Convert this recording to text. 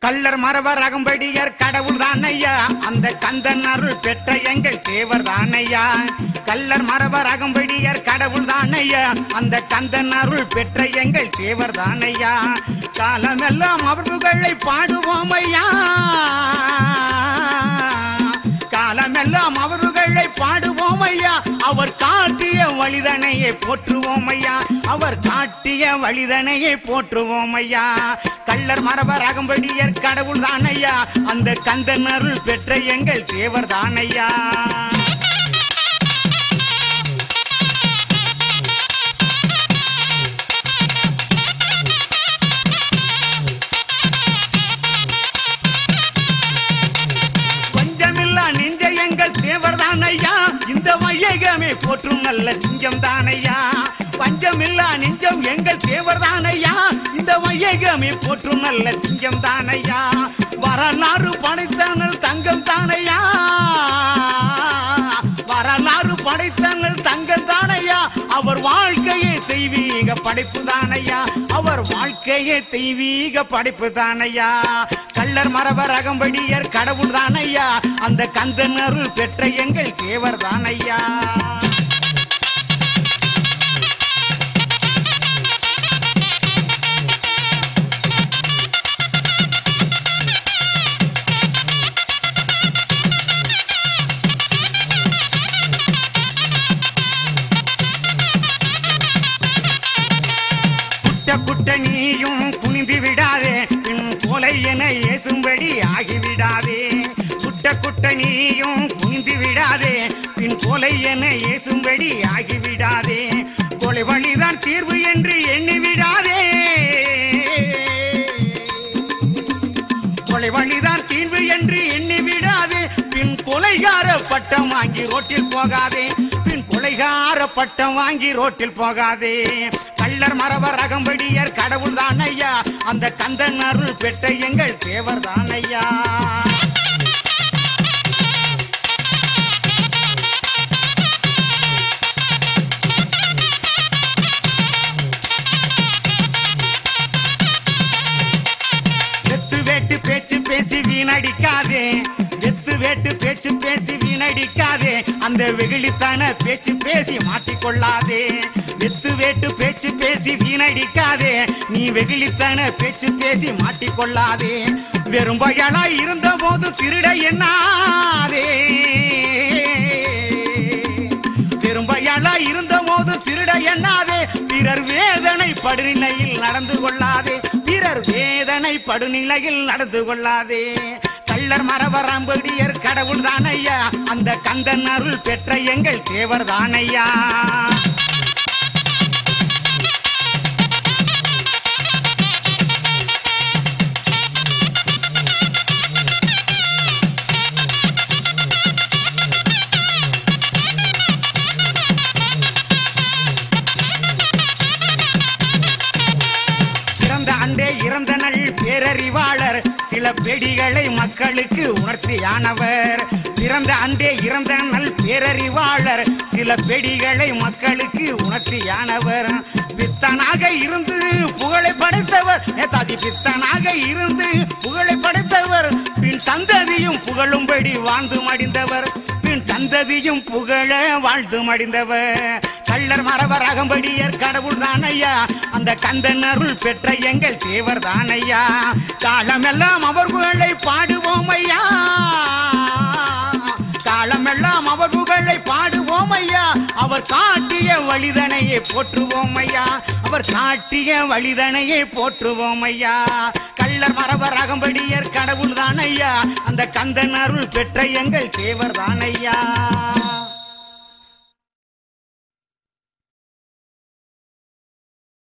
கள்ளர் மறவர் அகம்படியர் கடவுள் தானையா, அந்த கந்தன் அருள் பெற்ற எங்கள் தேவர் தானையா. கள்ளர் மறவர் அகம்படியர் கடவுள் தானையா, அந்த கந்தன் அருள் பெற்ற எங்கள் தேவர் தானையா. காலமெல்லாம் அவர் புகழை பாடுவோம் ஐயா, காலமெல்லாம் அவர்களை பாடுவோம் ஐயா. அவர் காட்டிய வழிதனையை போற்றுவோம் ஐயா, அவர் காட்டிய வழிதனையை போற்றுவோம் ஐயா. கள்ளர் மறவர் அகம்படியர் கடவுள் தானையா, அந்த கந்தன் அருள் பெற்ற எங்கள் தேவர் தானையா. தேவர் தானையா, இந்த வையகமே போற்றும் நல்ல சிங்கம் தானையா. பஞ்சமில்லா நெஞ்சம் எங்கள் தேவர் தானையா, இந்த வையகமே போற்றும் நல்ல சிங்கம் தானையா. வரலாறு படைத்தனல் தங்கம் தானையா, வரலாறு படைத்தனல் தங்கம் தானையா. அவர் வாழ்க்கையே தெய்வீக படைப்பு தானையா, அவர் வாழ்க்கையே தெய்வீக படைப்பு தானையா. கள்ளர் மறவர் அகம்படியர் கடவுள் தானையா, அந்த கந்தன் அருள் பெற்ற எங்கள் தேவர் தானையா. குட்ட நீயும் குனிந்து விடாதே, பின் கொலை என ஏசும்படி ஆகிவிடாதே. குட்ட நீயும் குனிந்து விடாதே, பின் கொலை என ஏசும்படி ஆகிவிடாதே. கொலை வழிதான் தீர்வு என்று எண்ணி விடாதே, கொலை வழிதான் தீர்வு என்று எண்ணி விடாதே. பின் கொலைகார பட்டம் வாங்கி ரோட்டில் போகாதே, பின் கொலைகார பட்டம் வாங்கி ரோட்டில் போகாதே. கள்ளர் மறவர் அகம்படியர் கடவுள் தானையா, அந்த கந்தன் அருள் பெற்ற எங்கள் தேவர் தானையா. வெத்து வேட்டு பேச்சு பேசி வீணடிக்காதே, வெத்து வேட்டு பேச்சு பேசி வீணடிக்காதே. அந்த வெகுளித்தான பேச்சு பேசி மாட்டிக்கொள்ளாதே. வெத்து வேட்டு பேச்சு பேசி வீணடிக்காதே, நீ வெகுளித்தான பேச்சு பேசி மாட்டிக்கொள்ளாதே. வெறும் பயலாய் இருந்த போது திருட எண்ணாதே, வெறும் பயலாய் இருந்த போது திருட எண்ணாதே. பிறர் வேதனை படுநிலையில் நடந்து கொள்ளாதே, பிறர் வேதனை படுநிலையில் நடந்து கொள்ளாதே. கள்ளர் மறவர் அகம்படியர் கடவுள் தானையா, அந்த கந்தன் அருள் பெற்ற எங்கள் தேவர் தானையா. இறந்த நல் பேரறிவாளர், சில பெடிகளை மக்களுக்கு உணர்த்தியானவர். பிறந்த அன்றே இறந்த நல் பேரறிவாளர், சில பெடிகளை மக்களுக்கு உணர்த்தியானவர். பித்தனாக இருந்து புகழை படைத்தவர் நேதாஜி, பித்தனாக இருந்து புகழை படைத்தவர். பின் சந்ததியும் புகழும்படி வாழ்ந்து மடிந்தவர், பின் சந்ததியும் புகழ வாழ்ந்து மடிந்தவர். கள்ளர் மறவர் அகம்படியர் கடவுள் தானையா, அந்த கந்தன் அருள் பெற்ற எங்கள் தேவர் தானையா. காலமெல்லாம் அவர் புகழை பாடுவோம் ஐயா, காலமெல்லாம் அவர் புகழை பாடுவோம் ஐயா. அவர் காட்டிய வழிதனையை போற்றுவோம் ஐயா, அவர் காட்டிய வழிதனையை போற்றுவோம் ஐயா. கள்ளர் மறவர் அகம்படியர் கடவுள் தானையா, அந்த கந்தன் அருள் பெற்ற எங்கள் தேவர் தானையா.